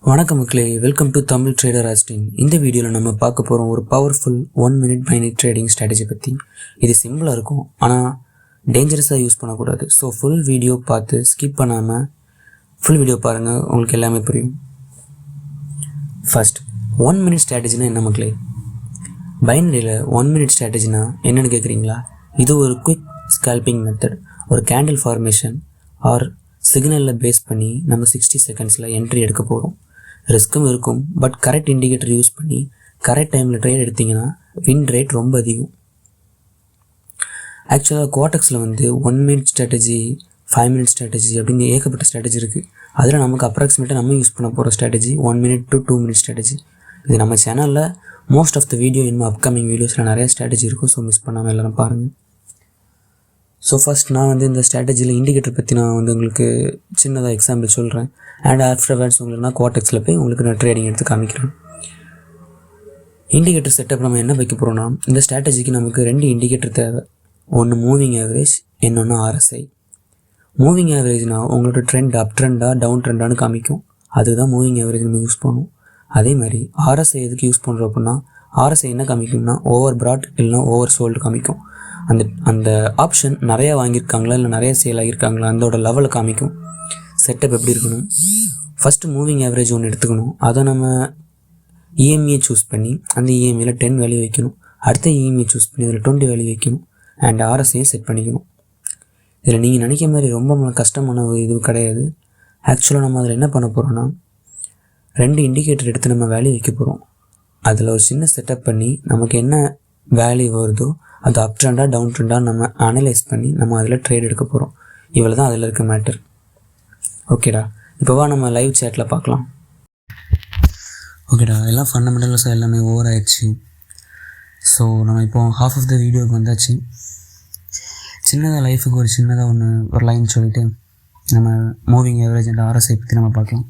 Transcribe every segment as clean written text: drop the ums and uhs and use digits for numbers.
வணக்கம் மக்களே, welcome to Tamil trader Austin. இந்த வீடியோவில் நம்ம பார்க்க போகிறோம் ஒரு powerful 1 minute binary trading strategy பற்றி. இது சிம்பிளாக இருக்கும், ஆனால் டேஞ்சரஸாக யூஸ் பண்ணக்கூடாது. ஸோ ஃபுல் வீடியோ பார்த்து ஸ்கிப் பண்ணாமல் ஃபுல் வீடியோ பாருங்கள், உங்களுக்கு எல்லாமே புரியும். ஃபர்ஸ்ட் 1 minute ஸ்ட்ராட்டஜினா என்ன மக்களே? பைனரியில் 1 minute ஸ்ட்ராட்டஜினா என்னென்னு கேட்குறீங்களா? இது ஒரு குயிக் ஸ்கால்பிங் மெத்தட். ஒரு கேண்டில் ஃபார்மேஷன் ஆர் சிக்னலில் பேஸ் பண்ணி நம்ம 60 செகண்ட்ஸில் என்ட்ரி எடுக்க போகிறோம். ரிஸ்க்கும் இருக்கும், பட் கரெக்ட் இண்டிகேட்டர் யூஸ் பண்ணி கரெக்ட் டைமில் ட்ரேட் எடுத்திங்கன்னா வின் ரேட் ரொம்ப அதிகம். ஆக்சுவலாக குவாட்டக்ஸில் 1 minute ஸ்ட்ராட்டஜி, 5 minute ஸ்ட்ராட்டஜி அப்படின்னு ஏகப்பட்ட ஸ்ட்ராட்டஜி இருக்குது. அதில் நமக்கு அப்ராக்சிமேட்டாக நம்ம யூஸ் பண்ண போகிற strategy 1 minute to 2 minute strategy. இது நம்ம சேனலில் மோஸ்ட் ஆஃப் த வீடியோ இன்னும் அப்கமிங் வீடியோஸில் நிறைய ஸ்ட்ராட்டஜி இருக்கும். ஸோ மிஸ் பண்ணாமல் எல்லோரும் பாருங்கள். ஸோ ஃபஸ்ட் நான் இந்த ஸ்ட்ராட்டஜியில் இண்டிகேட்டர் பற்றி நான் உங்களுக்கு சின்னதாக எக்ஸாம்பிள் சொல்கிறேன். அண்ட் ஆஃப்டர்வேர்ட்ஸ் உங்களுக்கு நான் குவாட்டக்ஸில் போய் உங்களுக்கு நான் ட்ரேடிங் எடுத்து காமிக்கிறேன். இண்டிகேட்டர் செட்டப் நம்ம என்ன வைக்க போகிறோம்னா, இந்த ஸ்ட்ராட்டஜிக்கு நமக்கு 2 இண்டிகேட்டர் தேவை. ஒன்று மூவிங் ஆவரேஜ், இன்னொன்று RSI. மூவிங் ஆவரேஜ்னால் உங்களோட ட்ரெண்ட் அப் ட்ரெண்டாக டவுன் ட்ரெண்டானு காமிக்கும். அதுதான் மூவிங் ஆவரேஜ் நம்ம யூஸ் பண்ணுவோம். அதே மாதிரி RSI எதுக்கு யூஸ் பண்ணுறோம் அப்படின்னா, RSI என்ன காமிக்கும்னா ஓவர் பிராட் இல்லைனா ஓவர் சோல்டு காமிக்கும். அந்த ஆப்ஷன் நிறையா வாங்கியிருக்காங்களா இல்லை நிறைய சேல் ஆகியிருக்காங்களா அதோட லெவலை காமிக்கும். செட்டப் எப்படி இருக்கணும்? ஃபஸ்ட்டு மூவிங் ஆவரேஜ் ஒன்று எடுத்துக்கணும். அதை நம்ம EMA சூஸ் பண்ணி அந்த EMAயில் 10 வேல்யூ வைக்கணும். அடுத்த EMA சூஸ் பண்ணி அதில் 20 வேல்யூ வைக்கணும். அண்ட் RSIயும் செட் பண்ணிக்கணும். இதில் நீங்கள் நினைக்கிற மாதிரி ரொம்ப கஷ்டமான இது கிடையாது. ஆக்சுவலாக நம்ம அதில் என்ன பண்ண போகிறோன்னா, 2 இண்டிகேட்டர் எடுத்து நம்ம வேல்யூ வைக்க போகிறோம். அதில் ஒரு சின்ன செட்டப் பண்ணி நமக்கு என்ன வேல்யூ வருதோ அது அப் ட்ரெண்டாக டவுன் ட்ரெண்டாக நம்ம அனலைஸ் பண்ணி நம்ம அதில் ட்ரேட் எடுக்க போகிறோம். இவ்வளோ தான் அதில் இருக்க மேட்டர். ஓகேடா, இப்போவா நம்ம லைவ் சேட்டில் பார்க்கலாம். ஓகேடா, எல்லாம் ஃபண்டமெண்டல்ஸாக எல்லாமே ஓவர் ஆயிடுச்சு. ஸோ நம்ம இப்போ ஹாஃப் ஆஃப் த வீடியோவுக்கு வந்தாச்சு. சின்னதாக லைஃபுக்கு ஒரு சின்னதாக ஒரு லைன் சொல்லிவிட்டு நம்ம மூவிங் ஆவரேஜ் அண்ட் RSI பற்றி நம்ம பார்க்கலாம்.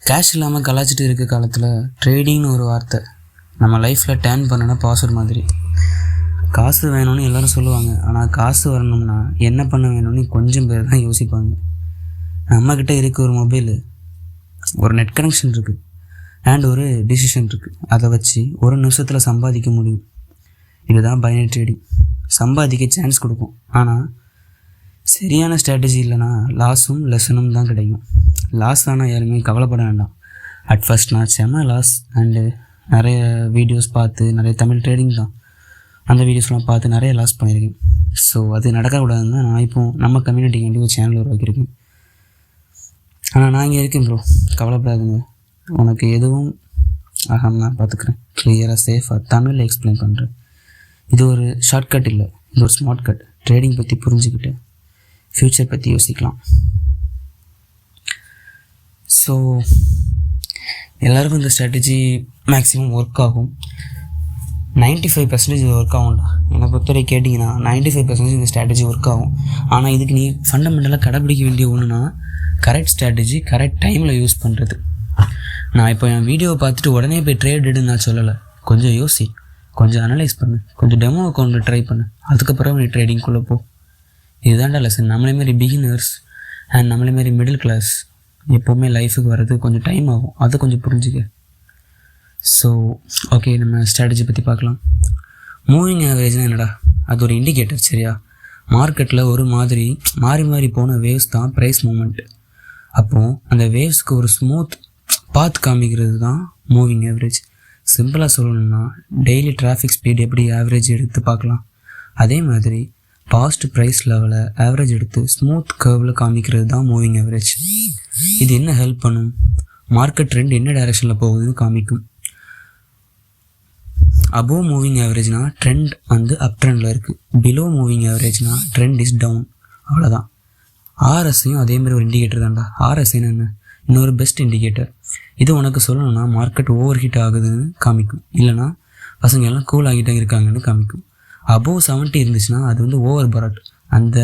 கேஷ் இல்லாமல் கலாச்சிட்டு இருக்க காலத்தில் ட்ரேடிங்னு ஒரு வார்த்தை நம்ம லைஃப்பில் டேர்ன் பண்ணனா பாஸ்வேர்ட் மாதிரி. காசு வேணும்னு எல்லோரும் சொல்லுவாங்க, ஆனால் காசு வரணும்னா என்ன பண்ண வேணும்னு கொஞ்சம் பேர் தான் யோசிப்பாங்க. நம்மக்கிட்ட இருக்க ஒரு மொபைலு, ஒரு நெட் கனெக்ஷன் இருக்குது அண்ட் ஒரு டிசிஷன் இருக்குது. அதை வச்சு ஒரு நிமிஷத்தில் சம்பாதிக்க முடியும். இதுதான் பைனரி ட்ரேடிங். சம்பாதிக்க சான்ஸ் கொடுக்கும், ஆனால் சரியான ஸ்ட்ராட்டஜி இல்லைனா லாஸும் லெசனும் தான் கிடைக்கும். லாஸ் ஆனால் யாருமே கவலைப்பட வேண்டாம். அட் ஃபஸ்ட் நான் செம லாஸ் அண்டு நிறைய வீடியோஸ் பார்த்து, நிறைய தமிழ் ட்ரேடிங் தான் அந்த வீடியோஸ்லாம் பார்த்து நிறைய லாஸ் பண்ணியிருக்கேன். ஸோ அது நடக்கக்கூடாதுன்னு தான் நான் இப்போது நம்ம கம்யூனிட்டிக்கு ஒரு சேனல் உருவாக்கியிருக்கேன். ஆனால் நான் இங்கே இருக்கேன் ப்ரோ, கவலைப்படாதுங்க. உனக்கு எதுவும் நான் பார்த்துக்குறேன். கிளியராக சேஃபாக தமிழில் எக்ஸ்பிளைன் பண்ணுறேன். இது ஒரு ஷார்ட்கட் இல்லை, இது ஒரு ஸ்மார்ட் கட். ட்ரேடிங் பற்றி புரிஞ்சுக்கிட்டு ஃப்யூச்சர் பற்றி யோசிக்கலாம். ஸோ எல்லாருக்கும் இந்த ஸ்ட்ராட்டஜி மேக்ஸிமம் ஒர்க் ஆகும். 95% ஒர்க் ஆகும்டா. என்னை பொறுத்தவரை கேட்டிங்கன்னா 95% இந்த ஸ்ட்ராட்டஜி ஒர்க் ஆகும். ஆனால் இதுக்கு நீ ஃபண்டமெண்டலாக கடைப்பிடிக்க வேண்டிய ஒன்றுனா கரெக்ட் ஸ்ட்ராட்டஜி கரெக்ட் டைமில் யூஸ் பண்ணுறது. நான் இப்போ என் வீடியோவை பார்த்துட்டு உடனே போய் ட்ரேட் எடுன்னு நான் சொல்லலை. கொஞ்சம் யோசி, கொஞ்சம் அனலைஸ் பண்ணு, கொஞ்சம் டெமோ அக்கௌண்ட்டில் ட்ரை பண்ணு, அதுக்கப்புறம் நீ ட்ரேடிங்குள்ளே போ. இதுதான்டா லெசன். நம்மளே மாரி பிகினர்ஸ் அண்ட் நம்மளே மாரி மிடில் கிளாஸ் எப்போவுமே லைஃபுக்கு வர்றது கொஞ்சம் டைம் ஆகும். அதை கொஞ்சம் புரிஞ்சுக்க. ஸோ ஓகே, நம்ம ஸ்ட்ராட்டஜி பற்றி பார்க்கலாம். மூவிங் ஆவரேஜ்னால் என்னடா? அது ஒரு இண்டிகேட்டர், சரியா? மார்க்கெட்டில் ஒரு மாதிரி மாறி போன வேவ்ஸ் தான் ப்ரைஸ் மூமெண்ட். அப்போது அந்த வேவ்ஸ்க்கு ஒரு ஸ்மூத் பாத் காமிக்கிறது தான் மூவிங் ஆவரேஜ். சிம்பிளாக சொல்லணும்னா டெய்லி டிராஃபிக் ஸ்பீட் எப்படி ஆவரேஜ் எடுத்து பார்க்கலாம், அதே மாதிரி பாஸ்ட் ப்ரைஸ் லெவலை ஆவரேஜ் எடுத்து ஸ்மூத் கர்வில் காமிக்கிறது தான் மூவிங் ஆவரேஜ். இது என்ன ஹெல்ப் பண்ணும்? மார்க்கெட் ட்ரெண்ட் என்ன டைரெக்ஷனில் போகுதுன்னு காமிக்கும். அபோவ் மூவிங் ஆவரேஜ்னால் ட்ரெண்ட் அப் ட்ரெண்டில் இருக்குது. பிலோ மூவிங் ஆவரேஜ்னால் ட்ரெண்ட் இஸ் டவுன். அவ்வளோதான். RSIயும் அதேமாதிரி ஒரு இண்டிகேட்டர் தான்டா. RSIன்னு என்ன? இன்னொரு பெஸ்ட் இண்டிகேட்டர். இது உனக்கு சொல்லணும்னா மார்க்கெட் ஓவர் ஹீட் ஆகுதுன்னு காமிக்கும், இல்லைனா பசங்க எல்லாம் கூல் ஆகிட்டே இருக்காங்கன்னு காமிக்கும். அபோவ் 70 இருந்துச்சுன்னா அது ஓவர் பிராட். அந்த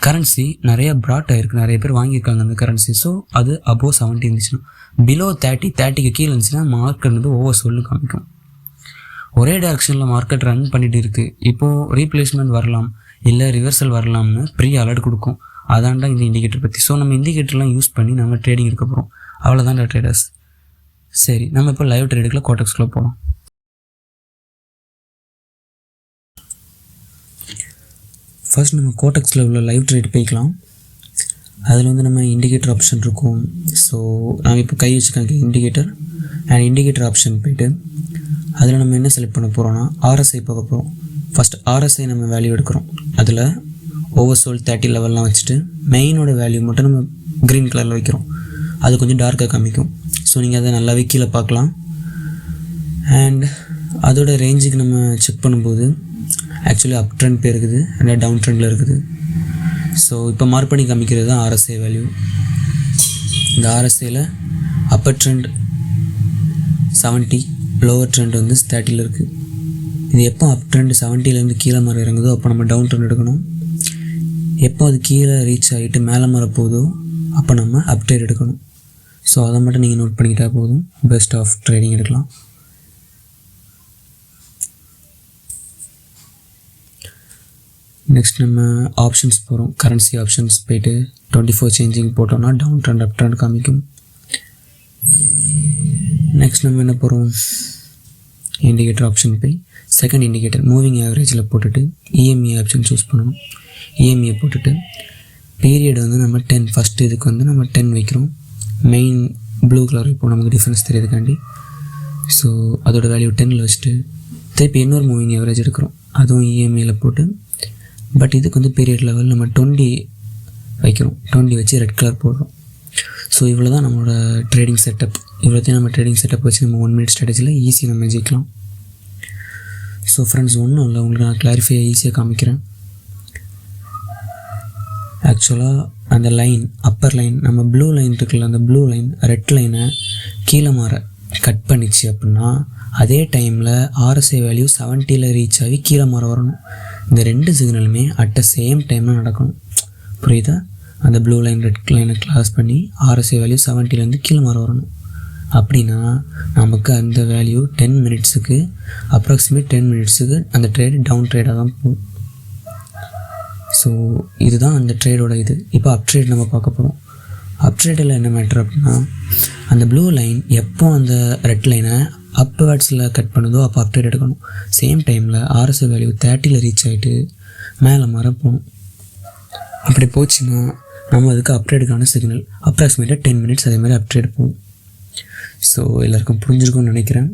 கரன்சி நிறைய பிராட் ஆகிருக்கு, நிறைய பேர் வாங்கியிருக்காங்க அந்த கரன்சி. ஸோ அது அபோவ் 70 இருந்துச்சுன்னா. பிலோ 30க்கு கீழே இருந்துச்சுன்னா மார்க்கெட் ஓவர் சோல்னு காமிக்கும். ஒரே டைரக்ஷனில் மார்க்கெட் ரன் பண்ணிகிட்டு இருக்குது. இப்போது ரீப்ளேஸ்மெண்ட் வரலாம், இல்லை ரிவர்சல் வரலாம்னு ப்ரீ அலர்ட் கொடுக்கும். அதான்டா இந்த இண்டிகேட்டர் பற்றி. ஸோ நம்ம இண்டிகேட்டர்லாம் யூஸ் பண்ணி நம்ம ட்ரேடிங் எடுக்க போகிறோம். அவ்வளோதான்டா ட்ரேடர்ஸ். சரி, நம்ம இப்போ லைவ் ட்ரேடுக்குள்ள கோடெக்ஸ்குள்ளே போகலாம். ஃபர்ஸ்ட் நம்ம கோடெக்ஸில் உள்ள லைவ் ட்ரேட் போய்க்கலாம். அதில் வந்து நம்ம இண்டிகேட்டர் ஆப்ஷன் இருக்கும். ஸோ நான் இப்போ கை வச்சுக்காங்க இண்டிகேட்டர் அண்ட் இண்டிகேட்டர் ஆப்ஷன் போய்ட்டு அதில் நம்ம என்ன செலக்ட் பண்ண போகிறோம்னா ஆர்எஸ்ஐ பார்க்க போகிறோம். ஃபஸ்ட் ஆர்எஸ்ஐ நம்ம வேல்யூ எடுக்கிறோம். அதில் ஓவர்சோல் 30 லெவல்லாம் வச்சுட்டு மெயினோட வேல்யூ மட்டும் நம்ம க்ரீன் கலரில் வைக்கிறோம். அது கொஞ்சம் டார்க்காக காமிக்கும். ஸோ நீங்கள் அதை நல்லாவே கீழே பார்க்கலாம். அண்ட் அதோட ரேஞ்சுக்கு நம்ம செக் பண்ணும்போது ஆக்சுவலி அப் ட்ரெண்ட் போயிருக்குது அண்ட் டவுன் ட்ரெண்டில் இருக்குது. ஸோ இப்போ மார்க் பண்ணி காமிக்கிறது தான் ஆர்எஸ்ஐ வேல்யூ. இந்த ஆர்எஸ்ஐயில் அப்பர் ட்ரெண்ட் 70, லோவர் ட்ரெண்ட் வந்து 30 இருக்குது. இது எப்போ அப் ட்ரெண்ட் 70லேருந்து கீழே மாற இறங்குதோ அப்போ நம்ம டவுன் ட்ரெண்ட் எடுக்கணும். எப்போ அது கீழே ரீச் ஆகிட்டு மேலே மாற போதோ அப்போ நம்ம அப் ட்ரேட் எடுக்கணும். ஸோ அதை மட்டும் நீங்கள் நோட் பண்ணிக்கிட்டால் போதும், பெஸ்ட் ஆஃப் ட்ரேடிங் எடுக்கலாம். நெக்ஸ்ட் நம்ம ஆப்ஷன்ஸ் போகிறோம். கரன்சி ஆப்ஷன்ஸ் போய்ட்டு 24 சேஞ்சிங் போட்டோம்னா டவுன் ட்ரெண்ட் அப் ட்ரெண்ட் காமிக்கும். நெக்ஸ்ட் நம்ம என்ன போகிறோம், இண்டிகேட்டர் ஆப்ஷன் போய் செகண்ட் இண்டிகேட்டர் மூவிங் ஆவரேஜில் போட்டுட்டு இஎம்இ ஆப்ஷன் சூஸ் பண்ணணும். இஎம்இயை போட்டுட்டு பீரியட் வந்து நம்ம 10, ஃபஸ்ட்டு இதுக்கு வந்து நம்ம 10 வைக்கிறோம். மெயின் ப்ளூ கலர் இப்போ நமக்கு டிஃப்ரென்ஸ் தெரியுதுக்காண்டி. ஸோ அதோட வேல்யூ 10ல் வச்சுட்டு திருப்பி இன்னொரு மூவிங் ஆவரேஜ் எடுக்கிறோம். அதுவும் இஎம்ஐயில் போட்டு பட் இதுக்கு வந்து பீரியட் லெவல் நம்ம 20 வைக்கிறோம். 20 வச்சு ரெட் கலர் போடுறோம். ஸோ இவ்வளோ தான் நம்மளோட ட்ரேடிங் செட்டப். இவ்வளோத்தையும் நம்ம ட்ரேடிங் செட்டப் வச்சு நம்ம 1 மினிட் ஸ்ட்ராட்டஜியில் ஈஸியாக நம்ம ஜெயிக்கலாம். ஸோ ஃப்ரெண்ட்ஸ், ஒன்றும் இல்லை, உங்களுக்கு நான் கிளாரிஃபையாக ஈஸியாக காமிக்கிறேன். ஆக்சுவலாக அந்த லைன் அப்பர் லைன் நம்ம ப்ளூ லைன் இருக்குல்ல, அந்த ப்ளூ லைன் ரெட் லைனை கீழே மாற கட் பண்ணிச்சு அப்படின்னா அதே டைமில் ஆர்எஸ்ஐ வேல்யூ 70ல் ரீச் ஆகி கீழே மாற வரணும். இந்த 2 சிக்னலுமே அட் த சேம் டைமில் நடக்கணும். புரியுதா? அந்த ப்ளூ லைன் ரெட் லைனை கிளாஸ் பண்ணி ஆர்எஸ்ஐ வேல்யூ 70லேருந்து கீழே மாற வரணும். அப்படின்னா நமக்கு அந்த வேல்யூ 10 மினிட்ஸுக்கு அப்ராக்சிமேட் 10 மினிட்ஸுக்கு அந்த ட்ரேடு டவுன் ட்ரேடாக தான் போகும். ஸோ இதுதான் அந்த ட்ரேடோட இது. இப்போ அப் ட்ரேட் நம்ம பார்க்க போகிறோம். அப் ட்ரேடில் என்ன மேட்ரு அப்படின்னா அந்த ப்ளூ லைன் எப்போ அந்த ரெட் லைனை அப்வர்ட்ஸில் கட் பண்ணுதோ அப்போ அப் ட்ரேட் எடுக்கணும். சேம் டைமில் ஆர்எஸ்ஐ வேல்யூ 30ல் ரீச் ஆகிட்டு மேலே மாற போகணும். அப்படி போச்சுன்னா நம்ம அதுக்கு அப் ட்ரேடுக்கான சிக்னல் அப்ராக்சிமேட்டாக 10 மினிட்ஸ் அதே மாதிரி அப் ட்ரேட் போகும். ஸோ எல்லாருக்கும் புரிஞ்சிருக்கும்னு நினைக்கிறேன்.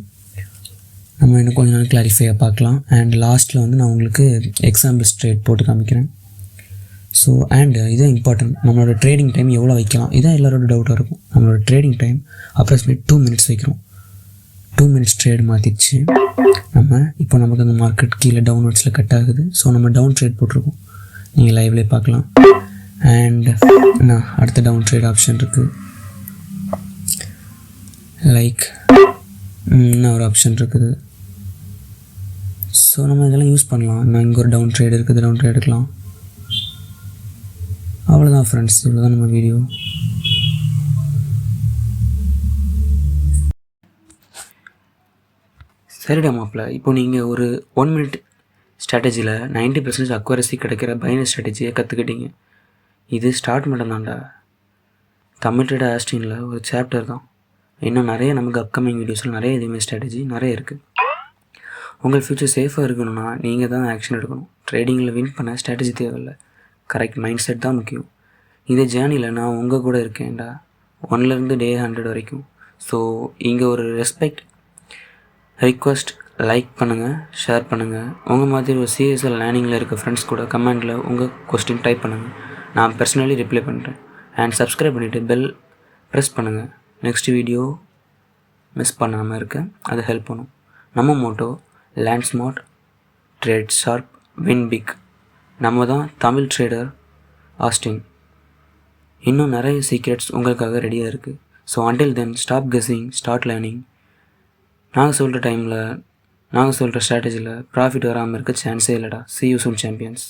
நம்ம இன்னும் கொஞ்ச நாள் கிளாரிஃபையாக பார்க்கலாம். அண்ட் லாஸ்ட்டில் வந்து நான் உங்களுக்கு எக்ஸாம்பிள் ட்ரேட் போட்டு காமிக்கிறேன். ஸோ அண்ட் இதுதான் இம்பார்ட்டன்ட், நம்மளோட ட்ரேடிங் டைம் எவ்வளோ வைக்கலாம், இதான் எல்லாரோட டவுட்டாக இருக்கும். நம்மளோட ட்ரேடிங் டைம் அப்ராக்சிமேட் 2 மினிட்ஸ் வைக்கிறோம். 2 மினிட்ஸ் ட்ரேட் மாற்றிடுச்சு. நம்ம இப்போ நமக்கு அந்த மார்க்கெட் கீழே டவுன்வர்ட்ஸில் கட் ஆகுது. ஸோ நம்ம டவுன் ட்ரேட் போட்டிருக்கோம், நீங்கள் லைவ்லேயே பார்க்கலாம். அண்ட் நான் அடுத்த டவுன் ட்ரேட் ஆப்ஷன் இருக்குது, லைக் இன்னும் ஒரு ஆப்ஷன் இருக்குது. ஸோ நம்ம இதெல்லாம் யூஸ் பண்ணலாம். நான் இங்கே ஒரு டவுன் ட்ரேட் இருக்குது, டவுன் ட்ரேட் எடுக்கலாம். அவ்வளோதான் ஃப்ரெண்ட்ஸ், இவ்வளோதான் நம்ம வீடியோ. சரிடா மாப்பிள்ள, இப்போ நீங்கள் ஒரு 1 மினிட் ஸ்ட்ராட்டஜியில் 90% அக்யூரசி கிடைக்கிற பைனரி ஸ்ட்ராட்டஜியை கற்றுக்கிட்டீங்க. இது ஸ்டார்ட் மட்டும் தான்டா. தமிழ் ட்ரேட் ஆஸ்டினில் ஒரு சாப்டர் தான். இன்னும் நிறைய நமக்கு அப்கமிங் வீடியோஸில் நிறைய இதுமாதிரி ஸ்ட்ராட்டஜி நிறைய இருக்குது. உங்கள் ஃப்யூச்சர் சேஃபாக இருக்கணும்னா நீங்கள் தான் ஆக்ஷன் எடுக்கணும். ட்ரேடிங்கில் வின் பண்ண ஸ்ட்ராட்டஜி தேவையில்லை, கரெக்ட் மைண்ட் செட் தான் முக்கியம். இந்த ஜேர்னியில் நான் உங்கள் கூட இருக்கேன்டா, 1லேருந்து டே 100 வரைக்கும். ஸோ இங்கே ஒரு ரெஸ்பெக்ட் ரிக்வெஸ்ட், லைக் பண்ணுங்கள், ஷேர் பண்ணுங்கள். உங்கள் மாதிரி ஒரு சீரியஸாக லேர்னிங்கில் இருக்க ஃப்ரெண்ட்ஸ் கூட கமெண்டில் உங்கள் கொஸ்டின் டைப் பண்ணுங்கள், நான் பர்சனலி ரிப்ளை பண்ணுறேன். அண்ட் சப்ஸ்கிரைப் பண்ணிவிட்டு பெல் ப்ரெஸ் பண்ணுங்கள். நெக்ஸ்ட் வீடியோ மிஸ் பண்ணாமல் இருக்க அது ஹெல்ப் பண்ணும். நம்ம motto land smart, trade sharp, win big. நம்ம தான் தமிழ் ட்ரேடர் ஆஸ்டின். இன்னும் நிறைய சீக்ரெட்ஸ் உங்களுக்காக ரெடியாக இருக்குது. So until then stop guessing, start learning. நாங்கள் சொல்கிற டைமில் நாங்கள் சொல்கிற ஸ்ட்ராட்டஜியில் ப்ராஃபிட் வராமல் இருக்க சான்ஸே இல்லைடா. See you soon, champions.